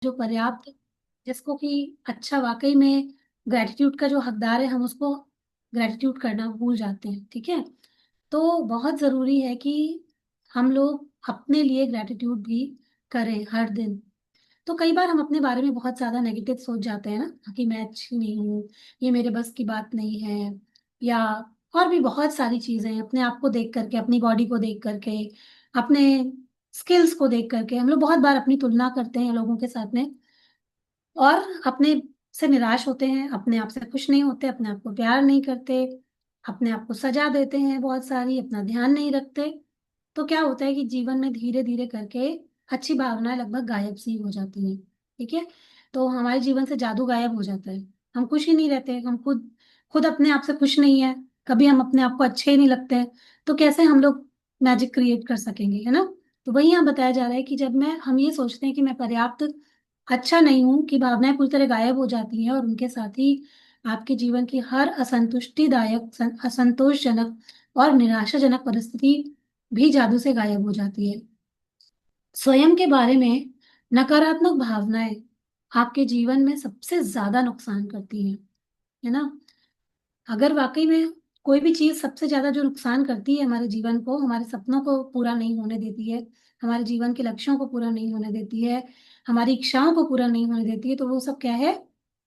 जो पर्याप्त, जिसको कि अच्छा वाकई में ग्रेटिट्यूड का जो हकदार है, हम उसको ग्रेटिट्यूड करना भूल जाते हैं। ठीक है, तो बहुत जरूरी है कि हम लोग अपने लिए ग्रेटिट्यूड भी करें हर दिन। तो कई बार हम अपने बारे में बहुत ज्यादा नेगेटिव सोच जाते हैं ना, कि मैं अच्छी नहीं हूँ, ये मेरे बस की बात नहीं है, या और भी बहुत सारी चीजें हैं। अपने आप को देख करके, अपनी बॉडी को देख करके, अपने स्किल्स को देख करके हम लोग बहुत बार अपनी तुलना करते हैं लोगों के साथ में, और अपने से निराश होते हैं, अपने आप से खुश नहीं होते, अपने आप को प्यार नहीं करते, अपने आप को सजा देते हैं बहुत सारी, अपना ध्यान नहीं रखते। तो क्या होता है कि जीवन में धीरे धीरे करके अच्छी भावनाएं लगभग गायब सी हो जाती हैं। ठीक है, तो हमारे जीवन से जादू गायब हो जाता है। हम खुश ही नहीं रहते, हम खुद खुद अपने आप से खुश नहीं है, कभी हम अपने आप को अच्छे ही नहीं लगते हैं, तो कैसे हम लोग मैजिक क्रिएट कर सकेंगे, है ना। तो वही यहाँ बताया जा रहा है कि जब मैं हम ये सोचते हैं कि मैं पर्याप्त अच्छा नहीं हूं, कि भावनाएं पूरी तरह गायब हो जाती हैं, और उनके साथ ही आपके जीवन की हर असंतुष्टिदायक, असंतोषजनक और निराशाजनक परिस्थिति भी जादू से गायब हो जाती है। स्वयं के बारे में नकारात्मक भावनाएं आपके जीवन में सबसे ज्यादा नुकसान करती हैं, है ना। अगर वाकई में कोई भी चीज सबसे ज्यादा जो नुकसान करती है हमारे जीवन को, हमारे सपनों को पूरा नहीं होने देती है, हमारे जीवन के लक्ष्यों को पूरा नहीं होने देती है, हमारी इच्छाओं को पूरा नहीं होने देती है, तो वो सब क्या है?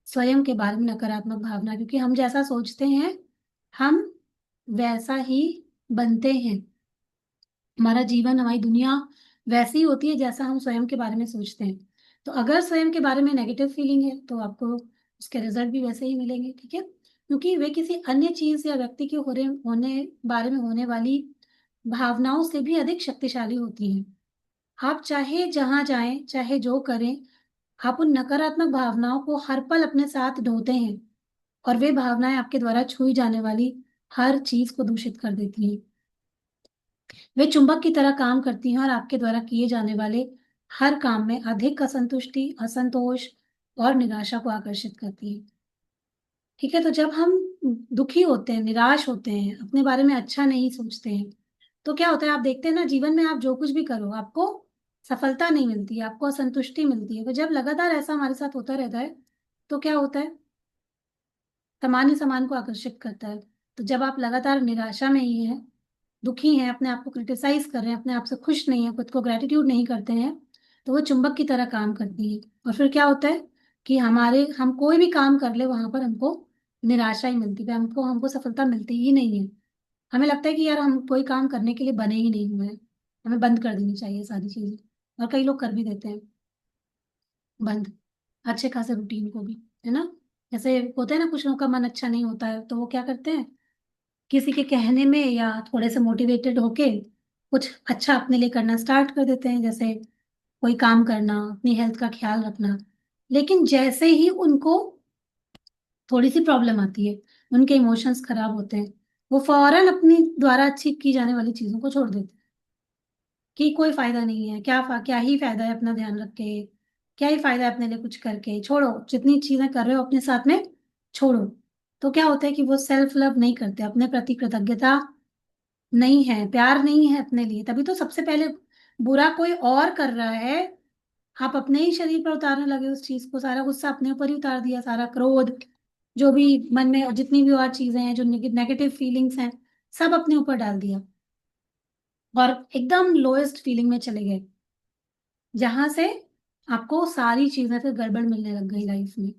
स्वयं के बारे में नकारात्मक भावना। क्योंकि हम जैसा सोचते हैं, हम वैसा ही बनते हैं। हमारा जीवन, हमारी दुनिया वैसी ही होती है जैसा हम स्वयं के बारे में सोचते हैं। तो अगर स्वयं के बारे में नेगेटिव फीलिंग है, तो आपको उसके रिजल्ट भी वैसे ही मिलेंगे। ठीक है, क्योंकि वे किसी अन्य चीज या व्यक्ति के होने बारे में होने वाली भावनाओं से भी अधिक शक्तिशाली होती हैं। आप चाहे जहां जाएं, चाहे जो करें, आप उन नकारात्मक भावनाओं को हर पल अपने साथ ढोते हैं, और वे भावनाएं आपके द्वारा छुई जाने वाली हर चीज को दूषित कर देती हैं। वे चुंबक की तरह काम करती हैं, और आपके द्वारा किए जाने वाले हर काम में अधिक असंतुष्टि, असंतोष और निराशा को आकर्षित करती है। ठीक है, तो जब हम दुखी होते हैं, निराश होते हैं, अपने बारे में अच्छा नहीं सोचते हैं, तो क्या होता है? आप देखते हैं ना, जीवन में आप जो कुछ भी करो, आपको सफलता नहीं मिलती है, आपको असंतुष्टि मिलती है। तो जब लगातार ऐसा हमारे साथ होता रहता है, तो क्या होता है? सामान्य समान को आकर्षित करता है। तो जब आप लगातार निराशा में ही हैं, दुखी हैं, अपने आप को क्रिटिसाइज कर रहे हैं, अपने आप से खुश नहीं है, खुद को ग्रेटिट्यूड नहीं करते हैं, तो वो चुंबक की तरह काम करती है। और फिर क्या होता है कि हम कोई भी काम कर ले, वहां पर हमको निराशा ही मिलती है, हमको हमको सफलता मिलती ही नहीं है। हमें लगता है कि यार हम कोई काम करने के लिए बने ही नहीं हुए हैं, हमें बंद कर देनी चाहिए सारी चीजें। और कई लोग कर भी देते हैं बंद, अच्छे खासे रूटीन को भी, है ना। जैसे होता है ना, कुछ लोगों का मन अच्छा नहीं होता है, तो वो क्या करते हैं, किसी के कहने में या थोड़े से मोटिवेटेड होके कुछ अच्छा अपने लिए करना स्टार्ट कर देते हैं। जैसे कोई काम करना, अपनी हेल्थ का ख्याल रखना। लेकिन जैसे ही उनको थोड़ी सी प्रॉब्लम आती है, उनके इमोशंस खराब होते हैं, वो फौरन अपनी द्वारा अच्छी की जाने वाली चीजों को छोड़ देते हैं, कि कोई फायदा नहीं है, क्या ही फायदा है अपना ध्यान रख के, क्या ही फायदा है अपने लिए कुछ करके, छोड़ो, जितनी चीजें कर रहे हो अपने साथ में छोड़ो। तो क्या होता है कि वो सेल्फ लव नहीं करते, अपने प्रति कृतज्ञता नहीं है, प्यार नहीं है अपने लिए। तभी तो सबसे पहले बुरा कोई और कर रहा है, आप अपने ही शरीर पर उतारने लगे उस चीज को, सारा गुस्सा अपने ऊपर ही उतार दिया, सारा क्रोध, जो भी मन में और जितनी भी और चीजें हैं, जो नेगेटिव फीलिंग्स हैं, सब अपने ऊपर डाल दिया, और एकदम लोएस्ट फीलिंग में चले गए, जहां से आपको सारी चीजें फिर गड़बड़ मिलने लग गई लाइफ में।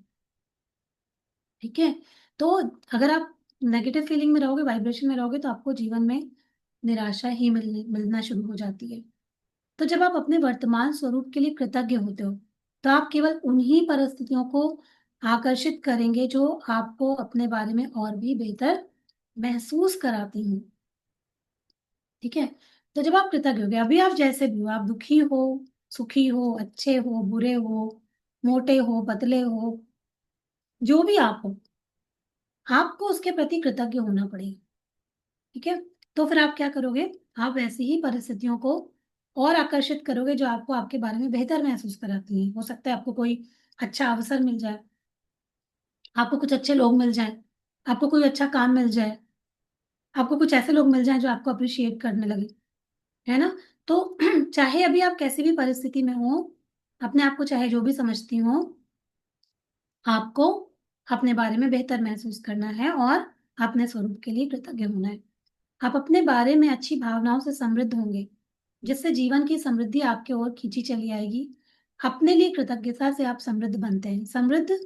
ठीक है, तो अगर आप नेगेटिव फीलिंग में रहोगे, वाइब्रेशन में रहोगे, तो आपको जीवन में निराशा ही मिलना शुरू हो जाती है। तो जब आप अपने वर्तमान स्वरूप के लिए कृतज्ञ होते हो, तो आप केवल उन्हीं परिस्थितियों को आकर्षित करेंगे जो आपको अपने बारे में और भी बेहतर महसूस कराती हैं। ठीक है, तो जब आप कृतज्ञ हो गए, अभी आप जैसे भी हो, आप दुखी हो, सुखी हो, अच्छे हो, बुरे हो, मोटे हो, पतले हो, जो भी आप हो, आपको उसके प्रति कृतज्ञ होना पड़ेगा। ठीक है, तो फिर आप क्या करोगे? आप वैसी ही परिस्थितियों को और आकर्षित करोगे जो आपको आपके बारे में बेहतर महसूस कराती हैं। हो सकता है आपको कोई अच्छा अवसर मिल जाए, आपको कुछ अच्छे लोग मिल जाए, आपको कोई अच्छा काम मिल जाए, आपको कुछ ऐसे लोग मिल जाए जो आपको अप्रिशिएट करने लगे, है ना। तो चाहे अभी आप कैसी भी परिस्थिति में हो, अपने आप को चाहे जो भी समझती हो, आपको अपने बारे में बेहतर महसूस करना है और अपने स्वरूप के लिए कृतज्ञ होना है। आप अपने बारे में अच्छी भावनाओं से समृद्ध होंगे, जिससे जीवन की समृद्धि आपके ओर खींची चली आएगी। अपने लिए कृतज्ञता से आप समृद्ध बनते हैं, समृद्ध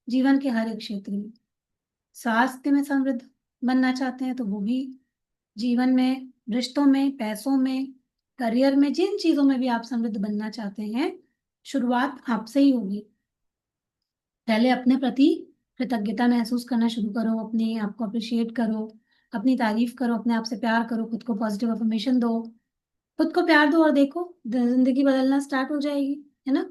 जीवन के हर एक क्षेत्र में। स्वास्थ्य में समृद्ध बनना चाहते हैं तो वो भी, जीवन में, रिश्तों में, पैसों में, करियर में, जिन चीजों में भी आप समृद्ध बनना चाहते हैं, शुरुआत आपसे ही होगी। पहले अपने प्रति कृतज्ञता महसूस करना शुरू करो, अपने आप को अप्रिशिएट करो, अपनी तारीफ करो, अपने आप से प्यार करो, खुद को पॉजिटिव अफर्मेशन दो, खुद को प्यार दो और देखो जिंदगी बदलना स्टार्ट हो जाएगी, है ना।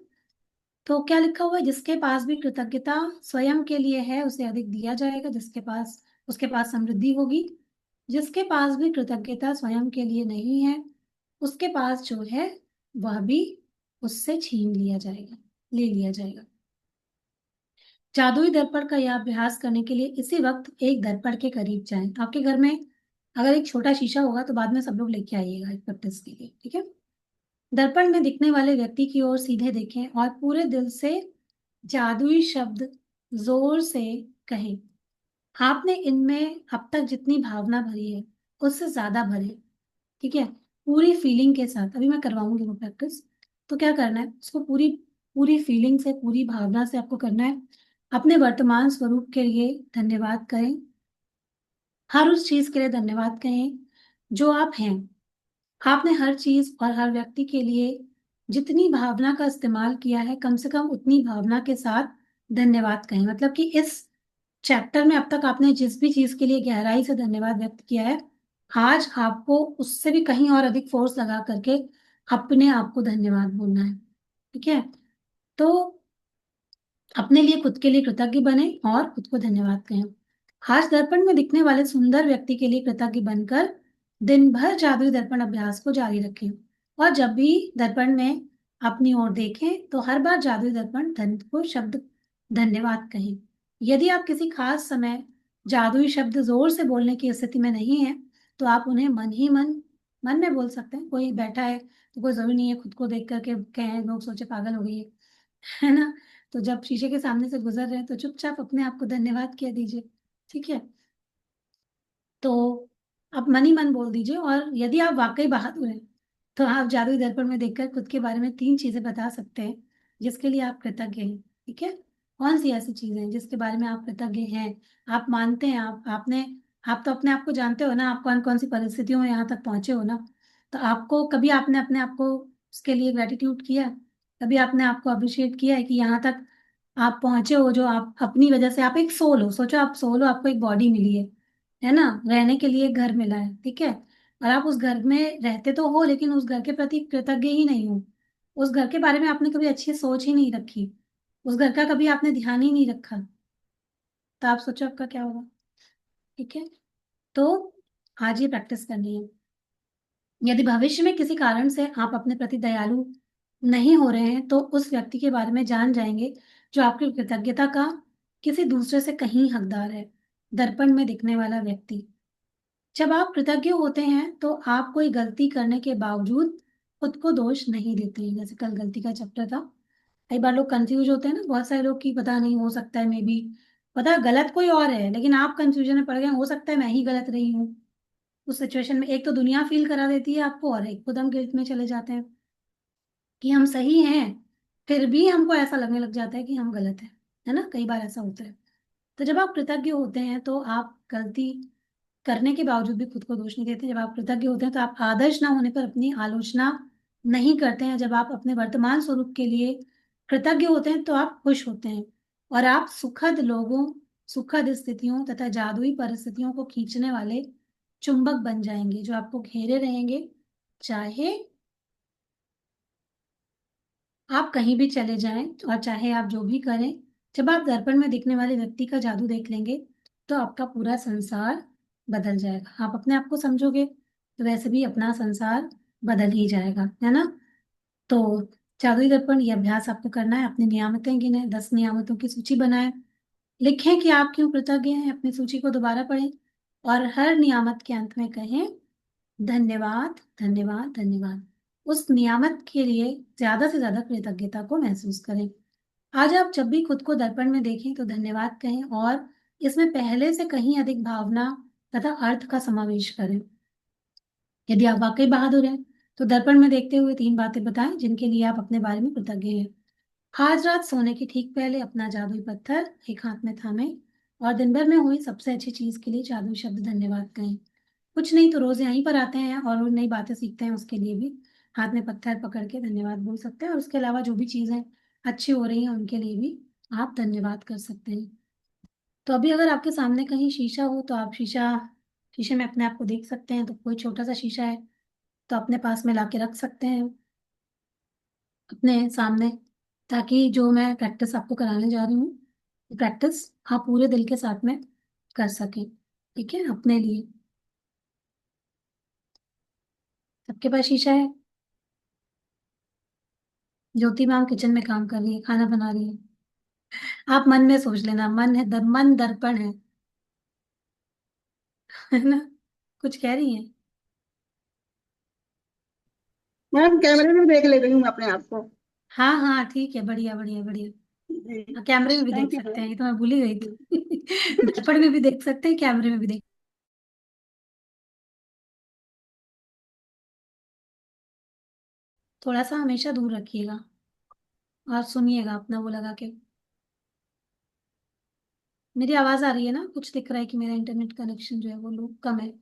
तो क्या लिखा हुआ है, जिसके पास भी कृतज्ञता स्वयं के लिए है उसे अधिक दिया जाएगा, जिसके पास, उसके पास समृद्धि होगी। जिसके पास भी कृतज्ञता स्वयं के लिए नहीं है, उसके पास जो है वह भी उससे छीन लिया जाएगा, ले लिया जाएगा। जादुई दर्पण का यह अभ्यास करने के लिए इसी वक्त एक दर्पण के करीब जाएं। आपके घर में अगर एक छोटा शीशा होगा तो बाद में सब लोग लेके आइएगा एक प्रैक्टिस के लिए, ठीक है। दर्पण में दिखने वाले व्यक्ति की ओर सीधे देखें और पूरे दिल से जादुई शब्द जोर से कहें। आपने इनमें अब तक जितनी भावना भरी है उससे ज्यादा भरे, ठीक है, पूरी फीलिंग के साथ। अभी मैं करवाऊंगी वो प्रैक्टिस। तो क्या करना है, उसको पूरी पूरी फीलिंग से, पूरी भावना से आपको करना है। अपने वर्तमान स्वरूप के लिए धन्यवाद करें, हर उस चीज के लिए धन्यवाद कहें जो आप हैं। आपने हर चीज और हर व्यक्ति के लिए जितनी भावना का इस्तेमाल किया है, कम से कम उतनी भावना के साथ धन्यवाद कहें। मतलब कि इस चैप्टर में अब तक आपने जिस भी चीज के लिए गहराई से धन्यवाद व्यक्त किया है, आज आपको उससे भी कहीं और अधिक फोर्स लगा करके अपने आप को धन्यवाद बोलना है, ठीक है। तो अपने लिए, खुद के लिए कृतज्ञ बने और खुद को धन्यवाद कहें। आज दर्पण में दिखने वाले सुंदर व्यक्ति के लिए कृतज्ञ बनकर दिन भर जादुई दर्पण अभ्यास को जारी रखें। और जब भी दर्पण में अपनी ओर देखें तो हर बार जादुई दर्पण धन को शब्द धन्यवाद कहें। यदि आप किसी खास समय जादुई शब्द जोर से बोलने की स्थिति में नहीं है तो आप उन्हें मन ही मन में बोल सकते हैं। कोई बैठा है तो कोई जरूरी नहीं है खुद को देख करके कहें, लोग सोचे पागल हो गई है ना। तो जब शीशे के सामने से गुजर रहे हैं तो चुपचाप अपने आप को धन्यवाद कह दीजिए, ठीक है। तो आप मन ही मन बोल दीजिए। और यदि आप वाकई बहादुर हैं तो आप जादुई दर्पण में देखकर खुद के बारे में 3 चीजें बता सकते हैं जिसके लिए आप कृतज्ञ हैं, ठीक है। कौन सी ऐसी चीजें हैं जिसके बारे में आप कृतज्ञ हैं, आप मानते हैं, आप तो अपने आप को जानते हो ना, आप कौन कौन सी परिस्थितियों में यहाँ तक पहुंचे हो ना। तो आपको कभी आपने अपने आप को उसके लिए ग्रेटिट्यूड किया, कभी आपने आपको अप्रिशिएट किया है कि यहाँ तक आप पहुंचे हो, जो आप अपनी वजह से, आप एक सोल हो, सोचो आप सोल हो, आपको एक बॉडी मिली है ना, रहने के लिए एक घर मिला है, ठीक है। और आप उस घर में रहते तो हो लेकिन उस घर के प्रति कृतज्ञ ही नहीं हो। उस घर के बारे में आपने कभी अच्छी सोच ही नहीं रखी, उस घर का कभी आपने ध्यान ही नहीं रखा। तो आप सोचो आपका क्या होगा, ठीक है। तो आज ये प्रैक्टिस करनी है। यदि भविष्य में किसी कारण से आप अपने प्रति दयालु नहीं हो रहे हैं तो उस व्यक्ति के बारे में जान जाएंगे जो आपकी कृतज्ञता का किसी दूसरे से कहीं हकदार है। दर्पण में दिखने वाला व्यक्ति। जब आप कृतज्ञ होते हैं तो आप कोई गलती करने के बावजूद खुद को दोष नहीं देते हैं। जैसे कल गलती का चैप्टर था, कई बार लोग कंफ्यूज होते हैं ना, बहुत सारे लोग की पता नहीं, हो सकता है मे बी पता गलत कोई और है लेकिन आप कंफ्यूजन में पड़ गए, हो सकता है मैं ही गलत रही हूँ। उस सिचुएशन में एक तो दुनिया फील करा देती है आपको और एक खुद हम गिल्ट में चले जाते हैं कि हम सही हैं, फिर भी हमको ऐसा लगने लग जाता है कि हम गलत हैं, है ना, कई बार ऐसा होता है। तो जब आप कृतज्ञ होते हैं तो आप गलती करने के बावजूद भी खुद को दोष नहीं देते। जब आप कृतज्ञ होते हैं तो आप आदर्श ना होने पर अपनी आलोचना नहीं करते हैं। जब आप अपने वर्तमान स्वरूप के लिए कृतज्ञ होते हैं तो आप खुश होते हैं और आप सुखद लोगों, सुखद स्थितियों तथा जादुई परिस्थितियों को खींचने वाले चुंबक बन जाएंगे जो आपको घेरे रहेंगे, चाहे आप कहीं भी चले जाएं और चाहे आप जो भी करें। जब आप दर्पण में दिखने वाले व्यक्ति का जादू देख लेंगे तो आपका पूरा संसार बदल जाएगा। आप अपने आप को समझोगे तो वैसे भी अपना संसार बदल ही जाएगा, है ना। तो जादुई दर्पण ये अभ्यास आपको करना है। अपनी नियामतें गिने, 10 नियामतों की सूची बनाएं, लिखें कि आप क्यों कृतज्ञ हैं, अपनी सूची को दोबारा पढ़ें और हर नियामत के अंत में कहें धन्यवाद, धन्यवाद, धन्यवाद। उस नियामत के लिए ज्यादा से ज्यादा कृतज्ञता को महसूस करें। आज आप जब भी खुद को दर्पण में देखें तो धन्यवाद कहें और इसमें पहले से कहीं अधिक भावना तथा अर्थ का समावेश करें। यदि आप वाकई बहादुर हैं तो दर्पण में देखते हुए 3 बातें बताएं जिनके लिए आप अपने बारे में कृतज्ञ हैं। आज रात सोने के ठीक पहले अपना जादुई पत्थर एक हाथ में थामे और दिन भर में हुई सबसे अच्छी चीज के लिए जादुई शब्द धन्यवाद कहें। कुछ नहीं तो रोज यहीं पर आते हैं और नई बातें सीखते हैं, उसके लिए भी हाथ में पत्थर पकड़ के धन्यवाद बोल सकते हैं। और उसके अलावा जो भी चीजें अच्छी हो रही हैं उनके लिए भी आप धन्यवाद कर सकते हैं। तो अभी अगर आपके सामने कहीं शीशा हो तो आप शीशे में अपने आप को देख सकते हैं। तो कोई छोटा सा शीशा है तो अपने पास में लाके रख सकते हैं अपने सामने, ताकि जो मैं प्रैक्टिस आपको कराने जा रही हूँ प्रैक्टिस आप पूरे दिल के साथ में कर सकें। ठीक है, अपने लिए। सबके पास शीशा है। ज्योति मैम किचन में काम कर रही है, खाना बना रही है। आप मन में सोच लेना, मन है मन दर्पण है। है ना? कुछ कह रही है? मैम कैमरे में देख ले रही हूँ अपने आप को। हाँ हाँ ठीक है, बढ़िया बढ़िया बढ़िया। जी। हाँ, कैमरे में भी देख थैंक यू सकते हैं, मैम। ये तो मैं भूल ही गई थी। दर्पण में भी देख सकते हैं, कैमरे में भी देख। थोड़ा सा हमेशा दूर रखिएगा और सुनिएगा अपना वो लगा के। मेरी आवाज आ रही है ना? कुछ दिख रहा है कि मेरा इंटरनेट कनेक्शन जो है वो लो कम है।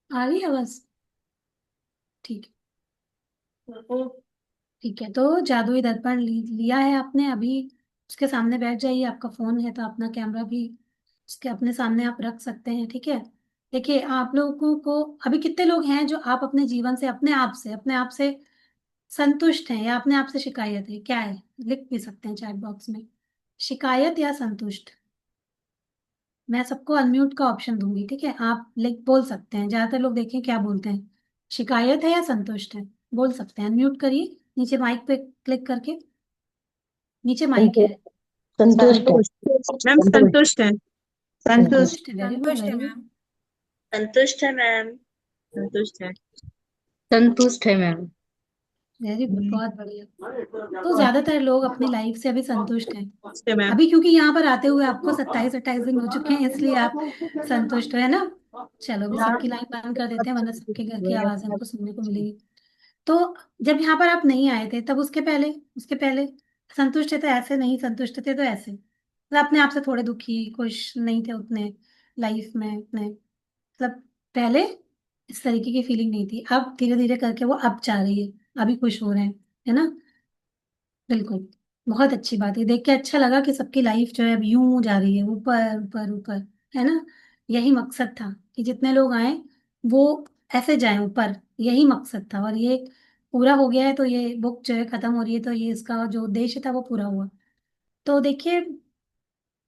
आ रही है आवाज? ठीक है। ठीक है, तो जादुई दर्पण लिया है आपने अभी। उसके सामने बैठ जाइए। आपका फोन है तो अपना कैमरा भी उसके अपने सामने आप रख सकते हैं। ठीक है। देखिए, आप लोगों को अभी कितने लोग हैं जो आप अपने जीवन से अपने आप से संतुष्ट हैं या अपने आप से शिकायत है? क्या है? लिख भी सकते हैं चैट बॉक्स में, शिकायत या संतुष्ट। मैं सबको अनम्यूट का ऑप्शन दूंगी, ठीक है? आप लिख बोल सकते हैं। ज्यादातर लोग देखें क्या बोलते हैं, शिकायत है या संतुष्ट है। बोल सकते हैं, अनम्यूट करिए नीचे माइक पे क्लिक करके। नीचे माइक है। संतुष्ट। संतुष्ट है। संतुष्ट मैम, संतुष्ट। संतुष्ट है। संतुष्ट। संतुष्ट है, वेरी गुड संतुष्ट है वेरी गुड। मैम। संतुष्ट है मैम। संतुष्ट है। संतुष्ट है मैम। वेरी गुड, बहुत बढ़िया। तो ज्यादातर लोग अपनी लाइफ से अभी संतुष्ट हैं। नमस्ते मैम। अभी क्योंकि यहाँ पर आते हुए आपको 27-28 दिन हो चुके हैं, इसलिए आप संतुष्ट हो, है ना? चलो अभी सबकी लाइन बंद कर देते हैं वरना सबके घर की आवाज हमको सुनने को मिलेगी। तो जब यहाँ पर आप नहीं आए थे तब उसके पहले संतुष्ट थे? ऐसे नहीं संतुष्ट थे तो ऐसे मतलब अपने आप से थोड़े दुखी खुश नहीं थे उतने लाइफ में अपने, मतलब पहले इस तरीके की फीलिंग नहीं थी। अब धीरे धीरे करके वो अब जा रही है, अभी खुश हो रहे हैं, है ना? बिल्कुल। बहुत अच्छी बात है, देख के अच्छा लगा कि सबकी लाइफ जो है अब यूं जा रही है ऊपर ऊपर ऊपर, है ना? यही मकसद था कि जितने लोग आए वो ऐसे जाएं ऊपर, यही मकसद था। और ये पूरा हो गया है, तो ये बुक जो है खत्म हो रही है तो ये इसका जो उद्देश्य था वो पूरा हुआ। तो देखिए,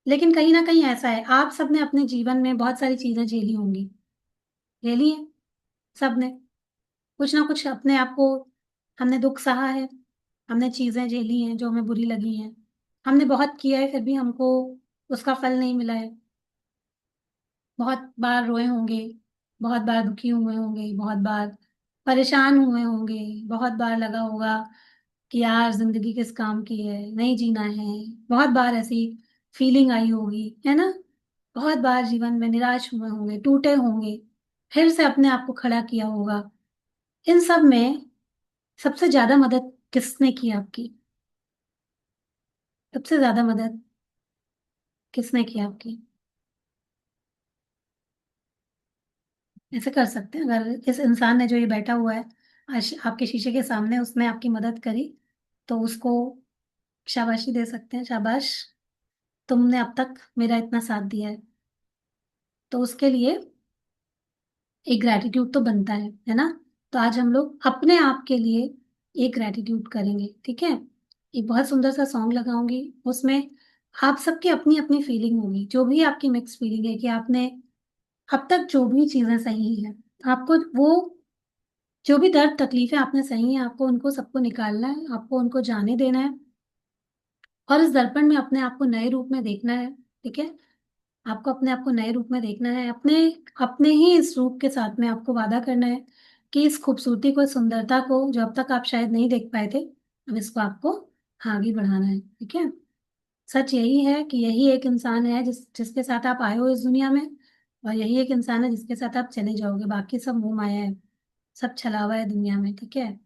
लेकिन कहीं ना कहीं ऐसा है आप सबने अपने जीवन में बहुत सारी चीजें झेली होंगी, झेली है सबने। कुछ ना कुछ अपने आप को हमने दुख सहा है, हमने चीजें झेली हैं जो हमें बुरी लगी हैं, हमने बहुत किया है फिर भी हमको उसका फल नहीं मिला है। बहुत बार रोए होंगे, बहुत बार दुखी हुए होंगे, बहुत बार परेशान हुए होंगे, बहुत बार लगा होगा कि यार जिंदगी किस काम की है, नहीं जीना है। बहुत बार ऐसी फीलिंग आई होगी, है ना? बहुत बार जीवन में निराश हुए होंगे, टूटे होंगे, फिर से अपने आप को खड़ा किया होगा। इन सब में सबसे ज्यादा मदद किसने की आपकी? सबसे ज्यादा मदद किसने की आपकी? ऐसे कर सकते हैं, अगर इस इंसान ने जो ये बैठा हुआ है आज आपके शीशे के सामने उसने आपकी मदद करी तो उसको शाबाशी दे सकते हैं, शाबाश, तुमने अब तक मेरा इतना साथ दिया है। तो उसके लिए एक ग्रैटिट्यूड तो बनता है ना? तो आज हम लोग अपने आप के लिए एक ग्रैटिट्यूड करेंगे, ठीक है? एक बहुत सुंदर सा सॉन्ग लगाऊंगी, उसमें आप सबकी अपनी अपनी फीलिंग होगी, जो भी आपकी मिक्स फीलिंग है कि आपने अब तक जो भी चीजें सही है, आपको वो जो भी दर्द तकलीफें आपने सही है आपको उनको सबको निकालना है, आपको उनको जाने देना है और इस दर्पण में अपने आप को नए रूप में देखना है। ठीक है, आपको अपने आप को नए रूप में देखना है, अपने अपने ही इस रूप के साथ में आपको वादा करना है कि इस खूबसूरती को, इस सुंदरता को जो अब तक आप शायद नहीं देख पाए थे, अब इसको आपको आगे बढ़ाना है। ठीक है। सच यही है कि यही एक इंसान है जिसके साथ आप आए हो इस दुनिया में, और यही एक इंसान है जिसके साथ आप चले जाओगे। बाकी सब मोह माया है, सब छलावा है दुनिया में। ठीक है।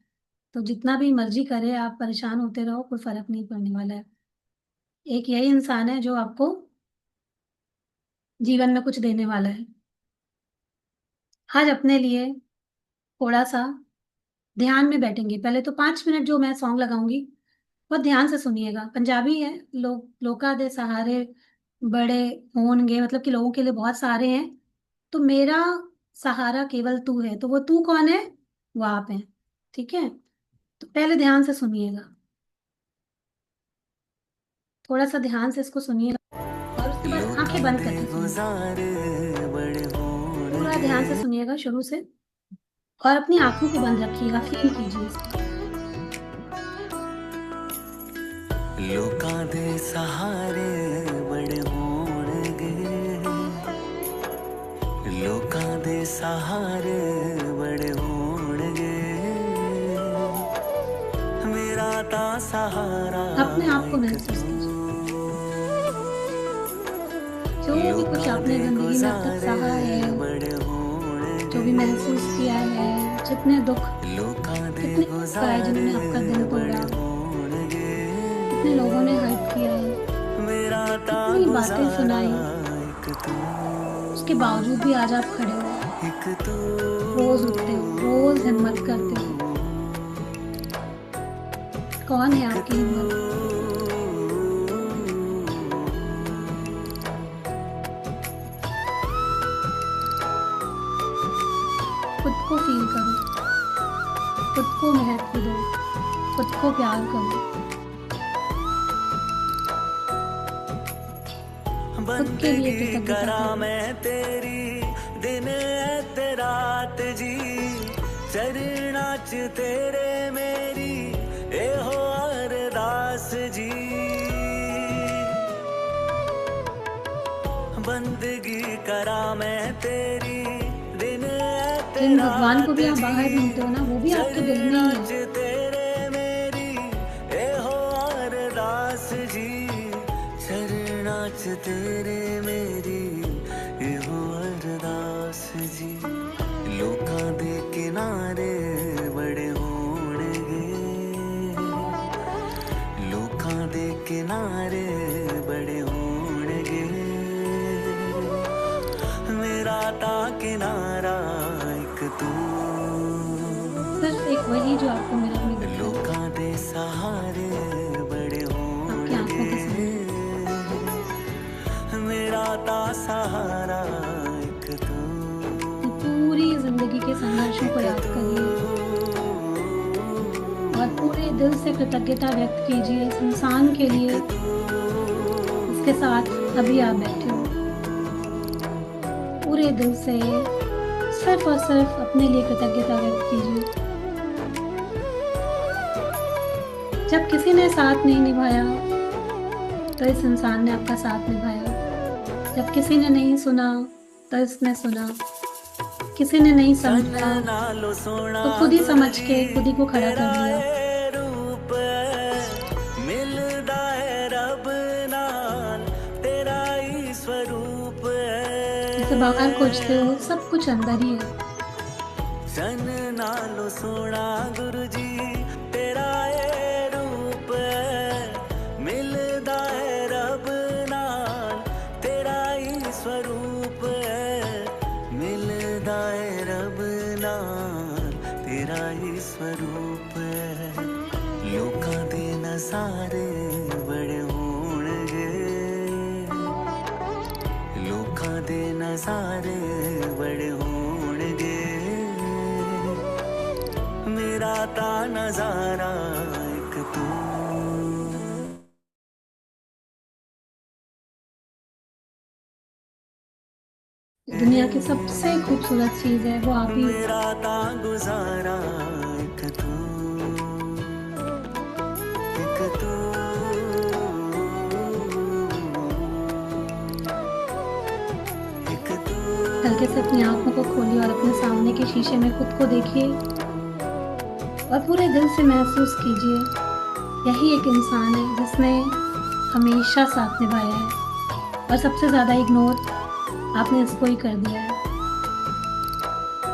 तो जितना भी मर्जी करे आप परेशान होते रहो, कोई फर्क नहीं पड़ने वाला है। एक यही इंसान है जो आपको जीवन में कुछ देने वाला है। आज अपने लिए थोड़ा सा ध्यान में बैठेंगे। पहले तो 5 मिनट जो मैं सॉन्ग लगाऊंगी बहुत ध्यान से सुनिएगा। पंजाबी है। लोका दे सहारे बड़े होंगे, मतलब कि लोगों के लिए बहुत सारे हैं, तो मेरा सहारा केवल तू है। तो वो तू कौन है? वो आप हैं। ठीक है। तो पहले ध्यान से सुनिएगा, थोड़ा सा ध्यान से इसको सुनिएगा, और उसके बाद आंखें बंद करके सुनिएगा। पूरा ध्यान से सुनिएगा शुरू से, और अपनी आंखों को बंद रखिएगा, फील कीजिए इसको। लोकां दे सहारे बड़े होणगे, लोकां दे सहारे बड़े होणगे, मेरा ता सहारा अपने आप को महसूस कीजिए। जो भी कुछ आपने जिंदगी में अब तक सहा है, जो भी महसूस किया है, जितने दुख, कितने आए जिन्होंने आपका दिल तोड़ा, कितने लोगों ने हर्ट किया है, कितनी बातें सुनाई, उसके बावजूद भी आज आप खड़े हो, रोज उठते हो, रोज हिम्मत करते हो। कौन है आपकी हिम्मत? खुद को फील करो, खुद को महत्व दो, खुद को प्यार करो, खुद के लिए कृतज्ञता करो। मैं तेरी दिन ते रात जी, चरना च तेरे मेरी ए हो अरदास जी, बंदगी करा मैं तेरी दिन जिन भगवान को भी आप बाहर ढूंढते हो ना, वो भी आपके दिल में ही है। तेरे मेरी ए हो अरदास जी, चरना च तेरे मेरी ए हो अरदास जी। लोकां दे किनारे बड़े होणगे, लोकां दे किनारे बड़े होणगे, मेरा ता किनारा एक तू, सिर्फ एक वही जो आपको मिला हुआ दिखता है। लोकां दे सहारे बड़े आपकी आंखों के सामने मेरा ता सहारा एक तू, पूरी जिंदगी के संघर्षों को याद करिए और पूरे दिल से कृतज्ञता व्यक्त कीजिए इस इंसान के लिए, इसके साथ अभी आप बैठे हो। पूरे दिल से सिर्फ और सिर्फ अपने लिए कृतज्ञता व्यक्त कीजिए। जब किसी ने साथ नहीं निभाया तो इस इंसान ने आपका साथ निभाया। जब किसी ने नहीं सुना तो इसने सुना। किसी ने नहीं समझा तो खुद ही समझ के खुद ही को खड़ा कर दिया। मिलदा है रब नाल तेरा ही स्वरूप, जैसे बाहर खोजते हो सब कुछ अंदर ही है। जन नालो सोना गुरु जी तेरा ये रूप, मिलदा है रब नाल तेरा ही स्वरूप, मिलदा है रब नाल तेरा ही स्वरूप। लोकां दे नज़ारे बड़े होणगे, लोकां दे नज़ारे बड़े होणगे, मेरा ता नजारा एक तू। दुनिया की सबसे खूबसूरत चीज है वो आप ही हो। मेरा ता गुजारा एक तू, एक तू, एक तू। हल्के से अपनी आंखों को खोलिए और अपने सामने के शीशे में खुद को देखिए और पूरे दिल से महसूस कीजिए यही एक इंसान है जिसने हमेशा साथ निभाया है और सबसे ज्यादा इग्नोर आपने इसको ही कर दिया है।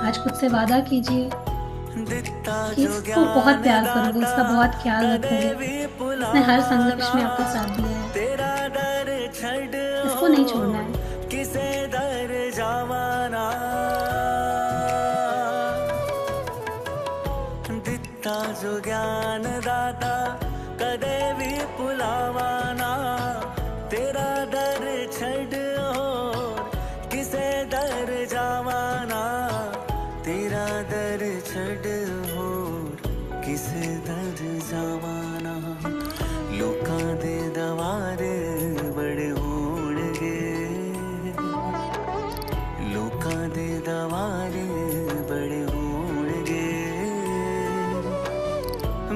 आज खुद से वादा कीजिए कि इसको बहुत प्यार करोगे, इसका बहुत ख्याल रखोगे। इसने हर संघर्ष में आपका साथ दिया है, इसको नहीं छोड़ना है। किसे दर जावाना दिता जो ज्ञान दाता कदे भी पुलावाना तेरा दर छड़ हो किसे दर जावाना तेरा दर छड़ हो किसे दर जावाना लोकां दे दवार बड़े होणगे लोकां दे दवार बड़े होणगे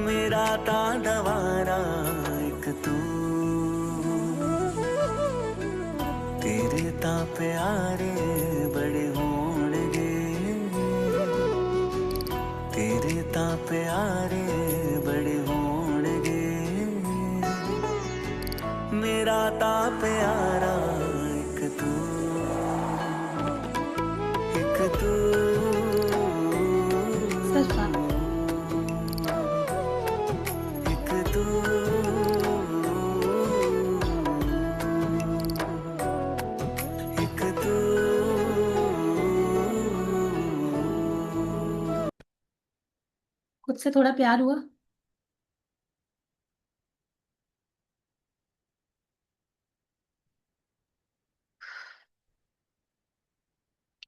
मेरा ता दवारा एक तू तेरे ता प्यारे बड़े होणगे तेरे ता प्यारे बड़े होणगे मेरा ता प्यारा एक तू सिर्फ आप। एक तू एक तू खुद से थोड़ा प्यार हुआ?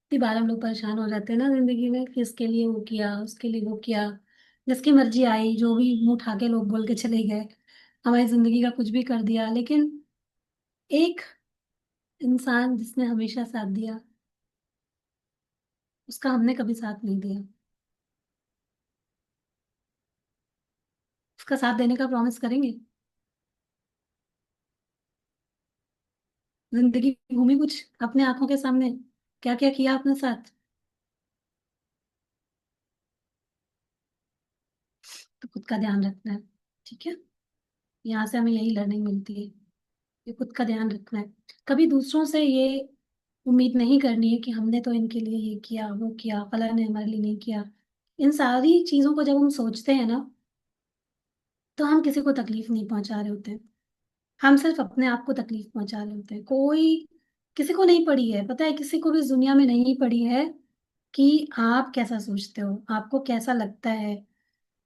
कितनी बार हम लोग परेशान हो जाते हैं ना जिंदगी में कि इसके लिए वो किया, उसके लिए वो किया, जिसकी मर्जी आई, जो भी मुंह उठा के लोग बोल के चले गए, हमारी जिंदगी का कुछ भी कर दिया। लेकिन एक इंसान जिसने हमेशा साथ दिया, उसका हमने कभी साथ नहीं दिया। उसका साथ देने का प्रॉमिस करेंगे? जिंदगी घूमी कुछ अपने आंखों के सामने, क्या क्या किया अपने साथ। तो खुद का ध्यान रखना है, ठीक है? यहाँ से हमें यही लर्निंग मिलती है कि खुद का ध्यान रखना है। कभी दूसरों से ये उम्मीद नहीं करनी है कि हमने तो इनके लिए ये किया, वो किया, फला ने हमारे लिए नहीं किया। इन सारी चीजों को जब हम सोचते हैं ना, तो हम किसी को तकलीफ नहीं पहुंचा रहे होते हैं। हम सिर्फ अपने आप को तकलीफ पहुंचा रहे होते हैं। कोई किसी को नहीं पड़ी है, पता है, किसी को भी इस दुनिया में नहीं पड़ी है कि आप कैसा सोचते हो, आपको कैसा लगता है।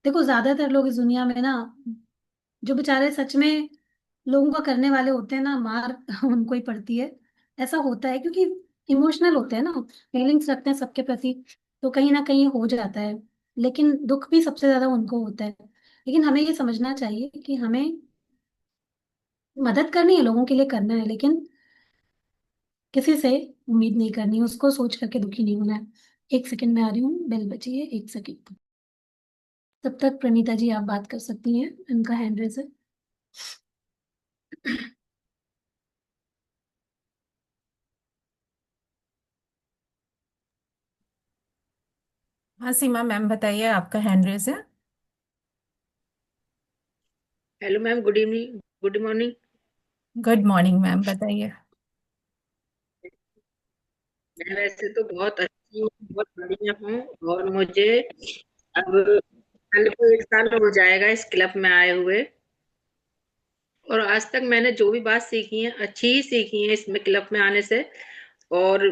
देखो, ज्यादातर लोग इस दुनिया में ना, जो बेचारे सच में लोगों का करने वाले होते हैं ना, मार उनको ही पड़ती है। ऐसा होता है क्योंकि इमोशनल होते हैं ना, फीलिंग्स रखते हैं सबके प्रति, तो कहीं ना कहीं हो जाता है। लेकिन दुख भी सबसे ज्यादा उनको होता है। लेकिन हमें ये समझना चाहिए कि हमें मदद करनी है, लोगों के लिए करना है, लेकिन किसी से उम्मीद नहीं करनी है, उसको सोच करके दुखी नहीं होना है। एक सेकंड में आ रही हूँ, बेल बची है, एक सेकंड। तब तक प्रणीता जी आप बात कर सकती हैं, इनका हैंड रेज है। हाँ सीमा मैम बताइए, आपका हैंड रेज है। Hello ma'am, good evening, good morning. Good morning ma'am, बताइए। मैं वैसे तो बहुत अच्छी हूँ, बहुत बढ़िया हूँ। और मुझे अब कल को 1 साल हो जाएगा इस क्लब में आए हुए। और आज तक मैंने जो भी बात सीखी है अच्छी ही सीखी है इसमें क्लब में आने से। और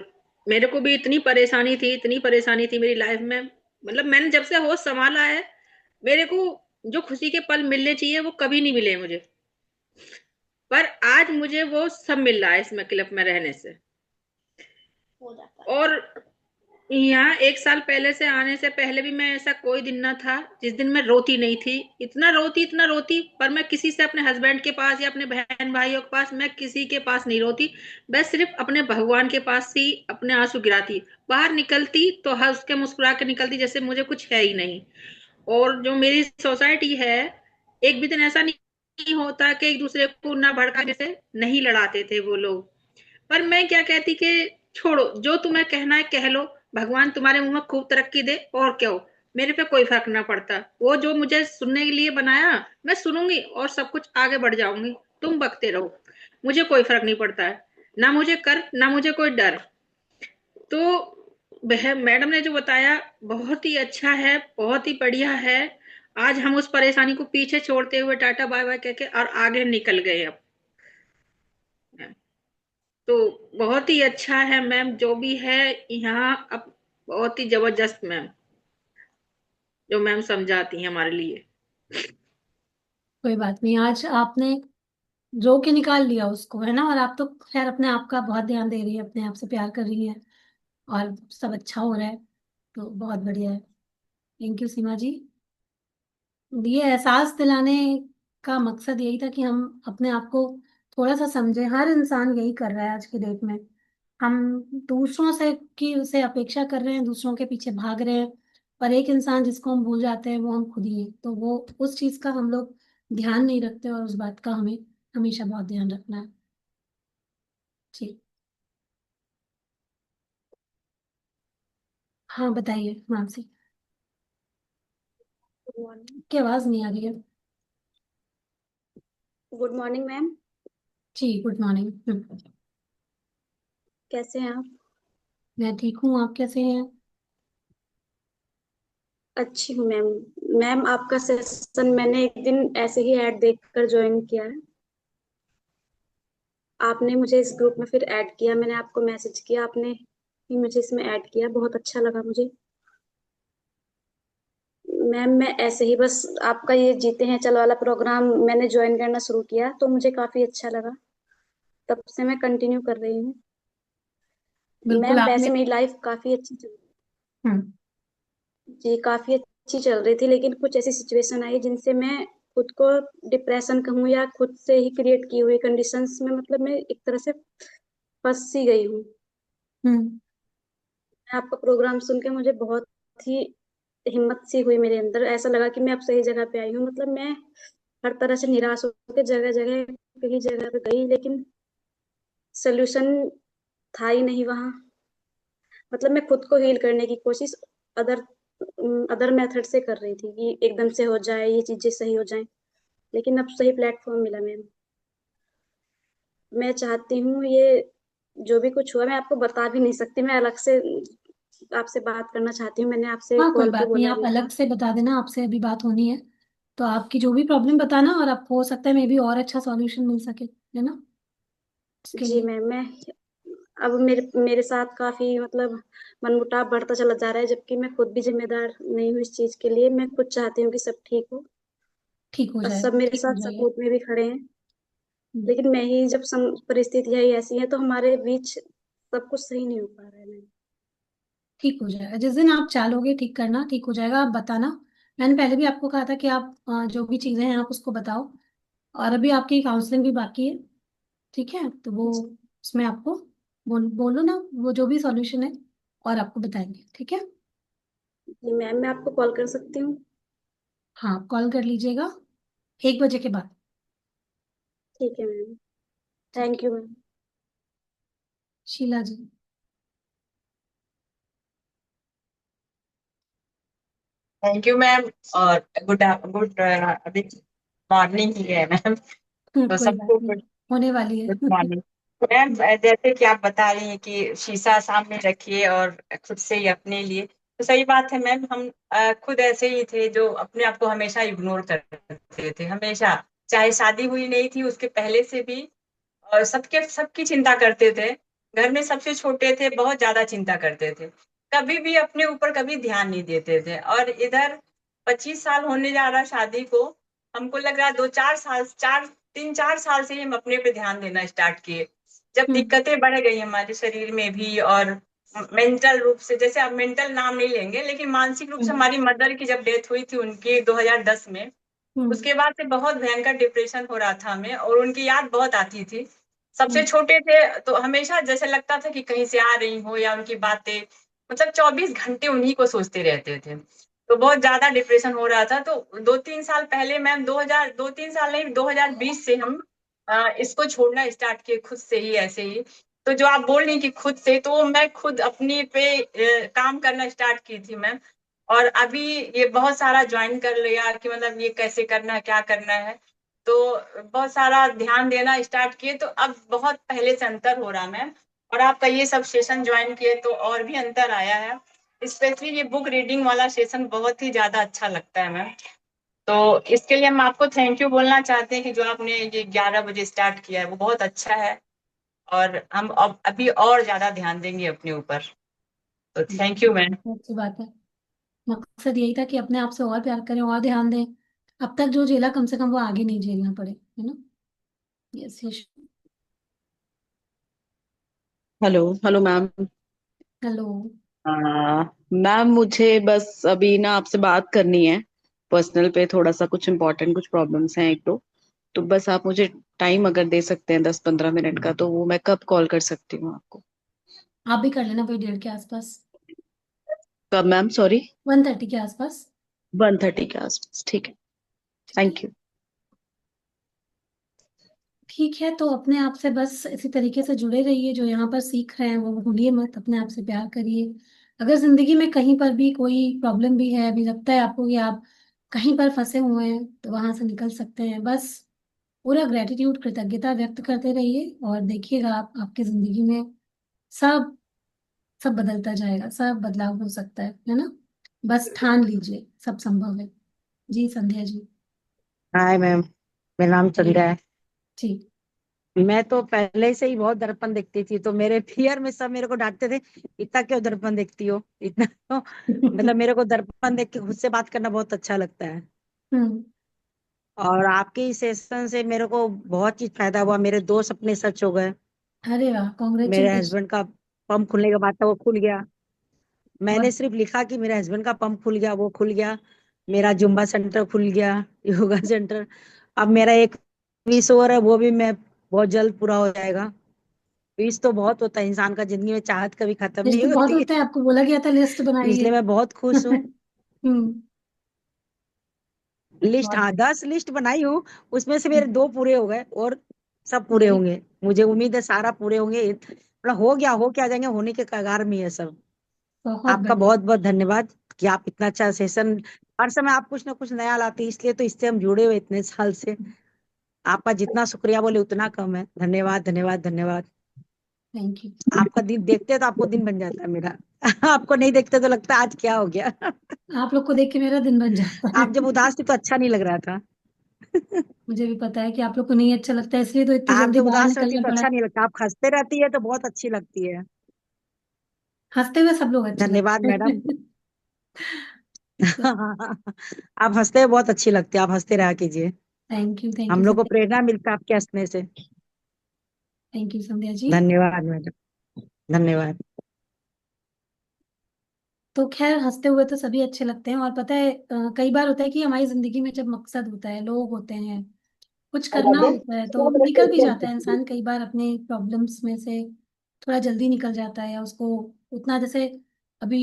मेरे को भी इतनी परेशानी थी मेरी लाइफ में। मतलब मैंने जब से होश संभाला है, मेरे को जो खुशी के पल मिलने चाहिए वो कभी नहीं मिले मुझे। पर आज मुझे वो सब मिल रहा है इसमें क्लब में रहने से। और यहाँ 1 साल पहले से आने से पहले भी मैं ऐसा कोई दिन ना था जिस दिन मैं रोती नहीं थी। इतना रोती, पर मैं किसी से, अपने हस्बैंड के पास या अपने बहन भाइयों के पास, मैं किसी के पास नहीं रोती। मैं सिर्फ अपने भगवान के पास ही अपने आंसू गिराती। बाहर निकलती तो हंस के मुस्कुरा के निकलती, जैसे मुझे कुछ है ही नहीं। और जो मेरी सोसाइटी है, एक भी दिन ऐसा नहीं होता कि एक दूसरे को ना भड़का, जैसे नहीं लड़ाते थे वो लोग। पर मैं क्या कहती कि छोड़ो, जो तुम्हें कहना है कह लो, भगवान तुम्हारे मुंह में खूब तरक्की दे, और क्या हो, मेरे पे कोई फर्क ना पड़ता। वो जो मुझे सुनने के लिए बनाया, मैं सुनूंगी और सब कुछ आगे बढ़ जाऊंगी। तुम बकते रहो, मुझे कोई फर्क नहीं पड़ता है, ना मुझे कर, ना मुझे कोई डर। तो वह मैडम ने जो बताया बहुत ही अच्छा है, बहुत ही बढ़िया है। आज हम उस परेशानी को पीछे छोड़ते हुए टाटा बाय बाय कह के और आगे निकल गए अब। तो बहुत ही अच्छा है मैम, जो भी है यहाँ अब, बहुत ही जबरदस्त मैम, जो मैम समझाती हैं हमारे लिए। कोई बात नहीं, आज आपने रो के निकाल लिया उसको, है ना। और आप तो खैर अपने आप का बहुत ध्यान दे रही है, अपने आप से प्यार कर रही है, और सब अच्छा हो रहा है, तो बहुत बढ़िया है। थैंक यू सीमा जी। ये एहसास दिलाने का मकसद यही था कि हम अपने आप को थोड़ा सा समझें। हर इंसान यही कर रहा है आज की डेट में। हम दूसरों से की उसे अपेक्षा कर रहे हैं, दूसरों के पीछे भाग रहे हैं, पर एक इंसान जिसको हम भूल जाते हैं वो हम खुद ही हैं। तो वो उस चीज का हम लोग ध्यान नहीं रखते, और उस बात का हमें हमेशा बहुत ध्यान रखना है। जी। हाँ बताइए मानसी। Good morning. की आवाज नहीं आ रही है। Good morning ma'am. जी गुड मॉर्निंग। कैसे हैं आप? मैं ठीक हूँ, आप कैसे हैं? अच्छी हूँ मैम। मैम आपका सेशन मैंने एक दिन ऐसे ही ऐड देखकर ज्वाइन किया है। आपने मुझे इस ग्रुप में फिर ऐड किया, मैंने आपको मैसेज किया, आपने भी मुझे इसमें ऐड किया, बहुत अच्छा लगा मुझे। मैम मैं ऐसे ही बस आपका ये जीते हैं चल वाला प्रोग्राम मैंने ज्वाइन करना शुरू किया तो मुझे काफी अच्छा लगा, तब से मैं कंटिन्यू कर रही हूँ। बिल्कुल मैम आपने। वैसे मेरी लाइफ काफी अच्छी चल हम्म। जी काफी अच्छी चल रही थी, लेकिन कुछ ऐसी सिचुएशन आई जिनसे मैं खुद को डिप्रेशन कहूँ या खुद से ही क्रिएट की हुई कंडीशंस में, मतलब मैं एक तरह से फंस सी गई हूँ। हम्म। आपका प्रोग्राम सुन के मुझे बहुत ही हिम्मत सी हुई, मेरे अंदर ऐसा लगा कि मैं अब सही जगह पे आई हूँ। मतलब मैं हर तरह से निराश होकर जगह जगह कई जगह पे गई, लेकिन सोल्यूशन था ही नहीं वहां। मतलब मैं खुद को हील करने की कोशिश अदर अदर मेथड से कर रही थी कि एकदम से हो जाए ये चीजें सही हो जाएं, लेकिन अब सही प्लेटफॉर्म मिला मैम। मैं चाहती हूँ ये जो भी कुछ हुआ मैं आपको बता भी नहीं सकती, मैं अलग से आपसे बात करना चाहती हूँ, मैंने आपसे हाँ कोई कॉल पे बात नहीं, बोला आप भी अलग था। से बता देना, आपसे अभी बात होनी है। तो आपकी जो भी प्रॉब्लम बताना, और आपको हो सकता है मे भी और अच्छा सॉल्यूशन मिल सके, है ना, इसके जी लिए। मैम मैं अब मेरे मेरे साथ काफी मतलब मनमुटाव बढ़ता चला जा रहा है, जबकि मैं खुद भी जिम्मेदार नहीं हूँ इस चीज के लिए। मैं खुद चाहती हूँ कि सब ठीक हो ठीक हो और जाएगा, सब मेरे ठीक हो साथ जाएगा। सपोर्ट में भी खड़े हैं, हम्म, लेकिन मैं ही जब परिस्थितियां ही ऐसी हैं तो हमारे बीच सब कुछ सही नहीं हो पा रहा है मैम। ठीक हो जाएगा, जिस दिन आप चालोगे ठीक करना ठीक हो जाएगा, आप बताना। मैंने पहले भी आपको कहा था कि आप जो भी चीजें हैं आप उसको बताओ। और अभी आपकी काउंसलिंग भी बाकी है, ठीक है, तो वो उसमें आपको बोलो ना, वो जो भी सॉल्यूशन है और आपको बताएंगे, ठीक है। जी मैम मैं आपको कॉल कर सकती हूँ? हाँ कॉल कर लीजिएगा 1 बजे के बाद। ठीक है मैम। ठीक थैंक है। You ma'am. Sheela ji. Thank you ma'am. और गुड गुड अभी मॉर्निंग ही है मैम, तो कोई बात सबको नहीं, गुड होने वाली है। Good morning. मैम जैसे कि आप बता रही हैं कि शीशा सामने रखिए और खुद से ही अपने लिए, तो सही बात है मैम। हम खुद ऐसे ही थे जो अपने आप को हमेशा इग्नोर करते थे, हमेशा, चाहे शादी हुई नहीं थी उसके पहले से भी। और सबके सबकी चिंता करते थे, घर में सबसे छोटे थे, बहुत ज्यादा चिंता करते थे, कभी भी अपने ऊपर कभी ध्यान नहीं देते थे। और इधर 25 साल होने जा रहा शादी को, हमको लग रहा 2-4 साल, 3-4 साल से ही हम अपने पे ध्यान देना स्टार्ट किए, जब हम्म। दिक्कतें बढ़ गई हमारे शरीर में भी। और मेंटल रूप से, जैसे आप मेंटल नाम नहीं लेंगे, लेकिन मानसिक रूप से हम्म। हमारी मदर की जब डेथ हुई थी उनकी 2010 में, हम्म। उसके बाद से बहुत भयंकर डिप्रेशन हो रहा था हमें, और उनकी याद बहुत आती थी। सबसे हम्म। छोटे थे तो हमेशा जैसे लगता था कि कहीं से आ रही हो, या उनकी बातें, मतलब 24 घंटे उन्हीं को सोचते रहते थे। तो बहुत ज्यादा डिप्रेशन हो रहा था। तो 2-3 साल पहले मैम, 2000, 2-3 साल नहीं, 2020 से हम इसको छोड़ना स्टार्ट किए खुद से ही, ऐसे ही तो जो आप बोल रही हैं कि खुद से, तो मैं खुद अपने पे काम करना स्टार्ट की थी मैम। और अभी ये बहुत सारा ज्वाइन कर लिया कि मतलब ये कैसे करना है, क्या करना है। तो बहुत सारा ध्यान देना स्टार्ट किए, तो अब बहुत पहले से अंतर हो रहा मैम। और आपका ये सब सेशन ज्वाइन किए तो और भी अंतर आया है। स्पेशली ये बुक रीडिंग वाला सेशन बहुत ही ज्यादा अच्छा लगता है मैम। तो इसके लिए हम आपको थैंक यू बोलना चाहते हैं कि जो आपने ये 11 बजे स्टार्ट किया है वो बहुत अच्छा है। और हम अब अभी और ज्यादा ध्यान देंगे अपने ऊपर। तो थैंक यू मैम। बहुत अच्छी बात है। मकसद यही था कि अपने आप से और प्यार करें और ध्यान दें। अब तक जो झेला कम से कम वो आगे नहीं झेलना पड़े, है ना। Yes yes. Hello hello ma'am. Hello. Ma'am मुझे बस अभी ना आपसे बात करनी है, पर्सनल पे थोड़ा सा कुछ इम्पोर्टेंट कुछ प्रॉब्लम्स हैं एक दो। तो बस आप मुझे टाइम अगर दे सकते हैं 10-15 मिनट का, तो वो मैं कब कॉल कर सकती हूँ आपको? आप भी कर लेना वही 1:30 के आसपास। कब मैम, सॉरी? 1:30 के आसपास। 1:30 के आसपास, ठीक है। ठीक है। Thank you. ठीक है, तो अपने आप से बस इसी तरीके से जुड़े रहिए। जो यहाँ पर सीख रहे हैं वो भूलिए मत, अपने आप से प्यार करिए। अगर जिंदगी में कहीं पर भी कोई प्रॉब्लम भी है, अभी लगता है आपको कि आप कहीं पर फंसे हुए हैं, तो वहां से निकल सकते हैं। बस पूरा ग्रेटिट्यूड, कृतज्ञता व्यक्त करते रहिए और देखिएगा आप, आपकी जिंदगी में सब सब बदलता जाएगा, सब बदलाव हो सकता है ना। बस ठान लीजिए, सब संभव है। जी संध्या जी। हाय मैम, मेरा नाम जी। चंद्रा है। जी। मैं तो पहले से ही बहुत दर्पण देखती थी, तो मेरे फियर में सब मेरे को डांटते थे, इतना क्यों दर्पण देखती हो इतना क्यों। मतलब मेरे को दर्पण देख के खुद से बात करना बहुत अच्छा लगता है। हम्म। और आपके इस सेशन से मेरे को बहुत चीज फायदा हुआ, मेरे 2 सपने सच हो गए। अरे वाह, मेरे कॉन्ग्रेचुलेशन। हस्बैंड का पंप खुलने के बाद था, वो खुल गया। मैंने बहुत। सिर्फ लिखा कि मेरे हस्बैंड का पंप खुल गया, वो खुल गया। मेरा जुम्बा सेंटर खुल गया, योगा सेंटर। अब मेरा एक विश और है, वो भी मैं बहुत जल्द पूरा हो जाएगा। विश तो बहुत होता है इंसान का, जिंदगी में चाहत कभी खत्म लिस्ट नहीं तो बहुत होती होता है, आपको बोला गया था लिस्ट है। बनाइए। इसलिए मैं बहुत खुश हूँ। हम्म। लिस्ट, बहुत। हाँ 10 लिस्ट बनाई हूँ, उसमें से मेरे 2 पूरे हो गए, और सब पूरे वेरी। होंगे। मुझे उम्मीद है सारा पूरे होंगे, मतलब हो गया, हो क्या जाएंगे, होने के कगार में है सब। बहुत आपका बढ़िया। बहुत बहुत धन्यवाद कि आप इतना अच्छा सेशन, हर समय आप कुछ ना कुछ नया लाते हैं, इसलिए तो इससे हम जुड़े हुए इतने साल से। आपका जितना शुक्रिया बोले उतना कम है। धन्यवाद धन्यवाद धन्यवाद। Thank you. आपका दिन देखते तो आपको दिन बन जाता है मेरा। आपको नहीं देखते तो लगता है आज क्या हो गया। आप लोग को देख के मेरा दिन बन जाता है। आप जब उदास थी तो अच्छा नहीं लग रहा था। मुझे भी पता है कि आप लोग को नहीं अच्छा लगता है, इसलिए तो इतनी आप जल्दी जब बाहर उदास रहती है निकलना तो पड़ा। अच्छा नहीं लगता, आप हंसते रहती है तो बहुत अच्छी लगती है। हंसते हुए सब लोग अच्छे धन्यवाद लगते मैडम। हैं। आप हंसते हुए बहुत अच्छी लगती है, आप हंसते रहा कीजिए। थैंक यू हम लोग को संध्या। प्रेरणा मिलता है आपके हंसने से। Thank you Sandhya ji. धन्यवाद मैडम, धन्यवाद। तो खैर, हंसते हुए तो सभी अच्छे लगते हैं। और पता है, कई बार होता है कि हमारी जिंदगी में जब मकसद होता है, लोग होते हैं, कुछ करना होता है, तो निकल भी जाता है इंसान कई बार अपने प्रॉब्लम्स में से। थोड़ा जल्दी निकल जाता है, या उसको उतना, जैसे अभी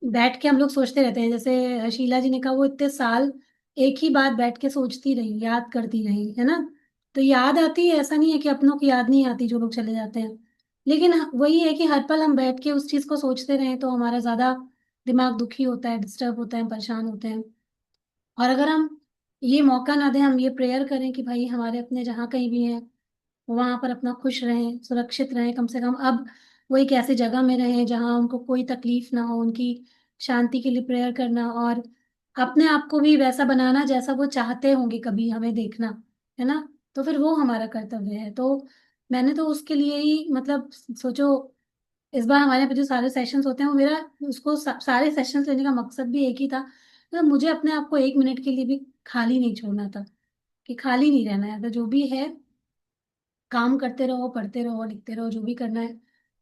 बैठ के हम लोग सोचते रहते हैं, जैसे शीला जी ने कहा, वो इतने साल एक ही बात बैठ के सोचती रही, याद करती रही, है ना। तो याद आती है, ऐसा नहीं है कि अपनों की याद नहीं आती जो लोग चले जाते हैं। लेकिन वही है कि हर पल हम बैठ के उस चीज को सोचते रहें तो हमारा ज्यादा दिमाग दुखी होता है, डिस्टर्ब होता है, परेशान होते हैं। और अगर हम ये मौका ना दें, हम ये प्रेयर करें कि भाई हमारे अपने जहाँ कहीं भी हैं, वहां पर अपना खुश रहें, सुरक्षित रहें, कम से कम अब वो एक ऐसी जगह में रहें जहां उनको कोई तकलीफ ना हो, उनकी शांति के लिए प्रेयर करना, और अपने आप को भी वैसा बनाना जैसा वो चाहते होंगे कभी हमें देखना, है ना। तो फिर वो हमारा कर्तव्य है। तो मैंने तो उसके लिए ही, मतलब सोचो, इस बार हमारे यहाँ पे जो सारे सेशंस होते हैं, वो मेरा उसको सारे सेशंस लेने का मकसद भी एक ही था। मतलब मुझे अपने आप को 1 मिनट के लिए भी खाली नहीं छोड़ना था, कि खाली नहीं रहना है, तो जो भी है काम करते रहो, पढ़ते रहो, लिखते रहो, जो भी करना है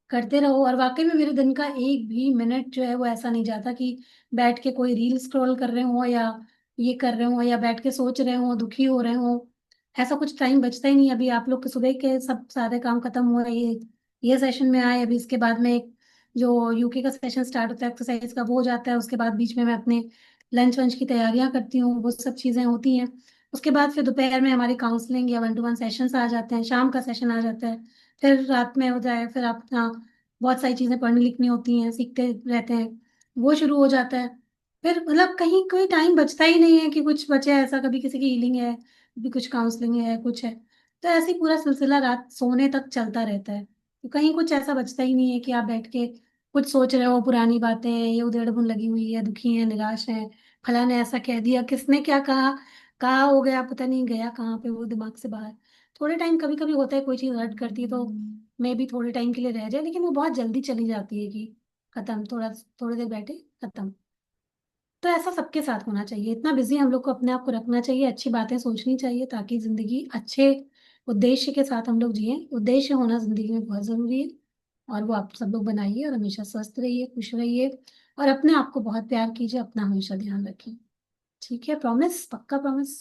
करते रहो। और वाकई में मेरे दिन का एक भी मिनट जो है वो ऐसा नहीं जाता कि बैठ के कोई रील स्क्रॉल कर रहे हो, या ये कर रहे हो, या बैठ के सोच रहे हो, दुखी हो रहे हो। ऐसा कुछ टाइम बचता ही नहीं। अभी आप लोग के सुबह के सब सारे काम खत्म हुए, ये सेशन में आए, अभी इसके बाद में एक जो यूके का सेशन स्टार्ट होता है एक्सरसाइज का, वो हो जाता है। उसके बाद बीच में मैं अपने लंच वंच की तैयारियां करती हूँ, वो सब चीजें होती हैं। उसके बाद फिर दोपहर में हमारी काउंसलिंग या 1-to-1 सेशंस आ जाते हैं, शाम का सेशन आ जाता है। फिर रात में होता है, फिर आप अपना बहुत सारी चीजें पढ़नी लिखनी होती हैं, सीखते रहते हैं, वो शुरू हो जाता है। फिर मतलब कहीं कोई टाइम बचता ही नहीं है कि कुछ बचे, ऐसा कभी किसी की हीलिंग है, कभी कुछ काउंसलिंग है, कुछ है। तो ऐसे ही पूरा सिलसिला रात सोने तक चलता रहता है। तो कहीं कुछ ऐसा बचता ही नहीं है कि आप बैठ के कुछ सोच रहे हो पुरानी बातें, ये उधेड़बुन लगी हुई है, दुखी है, निराश है, फला ने ऐसा कह दिया, किसने क्या कहा, कहाँ हो गया पता नहीं, गया कहाँ पे वो दिमाग से बाहर। थोड़े टाइम कभी कभी होता है कोई चीज हर्ट करती है तो मे भी थोड़े टाइम के लिए रह जाए, लेकिन वो बहुत जल्दी चली जाती है कि खत्म, थोड़ा थोड़ी देर बैठे खत्म। तो ऐसा सबके साथ होना चाहिए, इतना बिजी हम लोग को अपने आप को रखना चाहिए, अच्छी बातें सोचनी चाहिए ताकि जिंदगी अच्छे उद्देश्य के साथ हम लोग जिए। उद्देश्य होना जिंदगी में बहुत जरूरी है, और वो आप सब लोग बनाइए, और हमेशा स्वस्थ रहिए, खुश रहिए, और अपने आप को बहुत प्यार कीजिए, अपना हमेशा ध्यान रखिए। ठीक है, प्रॉमिस, पक्का प्रॉमिस।